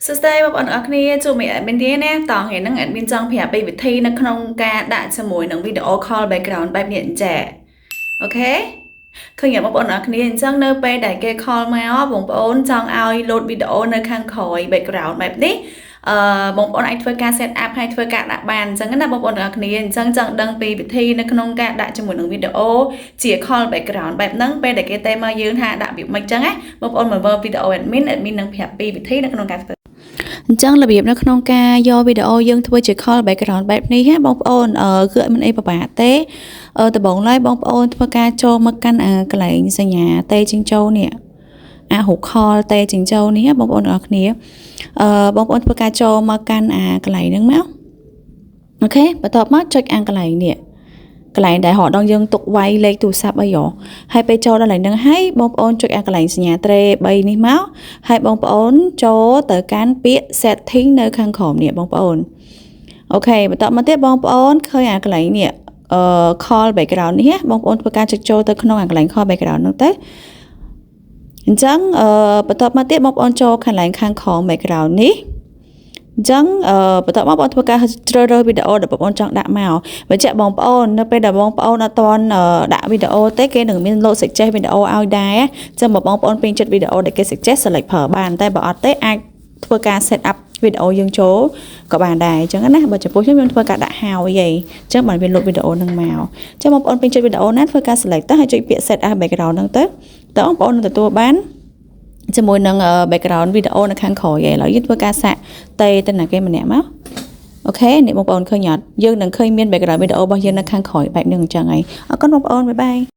សួស្តីបងប្អូនអរគ្នាជួបមី admin ទៀតណាតោះថ្ងៃហ្នឹង admin ចង់ប្រាប់ពីវិធីនៅក្នុងការដាក់ជាមួយនឹង video call background បែបនេះអញ្ចឹងអូខេឃើញបងប្អូនអរគ្នាអញ្ចឹងនៅពេលដែលគេ call មកបងប្អូនចង់ឲ្យ load video នៅខាងក្រោយ background បែបនេះបងប្អូនអាចធ្វើការ set up ហើយធ្វើការដាក់បានអញ្ចឹងណាបងប្អូនអរគ្នាអញ្ចឹងចង់ដឹងពីវិធីនៅក្នុងការដាក់ជាមួយនឹង video ជា call background បែបហ្នឹងពេលដែលគេតែមកយើងថាដាក់វាមិនអញ្ចឹងណាបងប្អូនមើល video admin នឹងប្រាប់ពីវិធីនៅក្នុងការធ្វើអញ្ចឹងរបៀបនៅក្នុងការយកវីដេអូយើងធ្វើជា call background បែបនេះហ៎បងប្អូនគឺអត់មានអីពិបាកទេដំបូងឡើយបងប្អូនធ្វើការចូលមកកាន់កន្លែងសញ្ញាតេចិញ្ចោនេះរូប call តេចិញ្ចោនេះបងប្អូនទាំងអស់គ្នាបងប្អូនធ្វើការចូលមកកាន់កន្លែងហ្នឹងមកអូខេបន្ទាប់មកចុចកន្លែងនេះកន្លែងដែលរហដងយើងទុកវាយលេខទូរស័ព្ទអីហើយពេលចូលដល់កន្លែងហ្នឹងហើយបងប្អូនចុចកន្លែងសញ្ញាត្រេ3នេះមកហើយបងប្អូនចូលទៅកាន់ពាក្យ setting នៅខាងក្រោមនេះបងប្អូនអូខេបន្តមកទៀតបងប្អូនឃើញកន្លែងនេះ call background នេះបងប្អូនធ្វើការចុចចូលទៅក្នុងកន្លែង call background ហ្នឹងទៅអញ្ចឹងបន្តមកទៀតបងប្អូនចូលកន្លែងខាងក្រោម background នេះអញ្ចឹងបន្ទាប់មកបងធ្វើការជ្រើសរើសវីដេអូដែលបងប្អូនចង់ដាក់មកបញ្ជាក់បងប្អូននៅពេលដែលបងប្អូនអត់ទាន់ដាក់វីដេអូទេគេនឹងមាន load suggest វីដេអូឲ្យដែរអញ្ចឹងបងប្អូនពេញចិត្តវីដេអូដែលគេ suggest select ប្រើបានតែបើអត់ទេអាចធ្វើការ set up វីដេអូយើងចូលក៏បានដែរអញ្ចឹងណាបើចំពោះខ្ញុំធ្វើការដាក់ហើយអីអញ្ចឹងបានវា load វីដេអូនឹងមកអញ្ចឹងបងប្អូនពេញចិត្តវីដេអូណាធ្វើការ select ទៅហើយចុចពាក្យ set up background ហ្នឹងទៅបងប្អូននឹងទទួលបានជាមួយនឹង background វីដេអូនៅខាងក្រោយឯងឥឡូវយើងធ្វើការសាក់តេទៅណាគេម្នាក់មកអូខេនេះបងប្អូនឃើញអត់យើងនឹងឃើញមាន background វីដេអូរបស់យើងនៅខាងក្រោយបែបនេះអញ្ចឹងហើយអរគុណបងប្អូនបាយបាយ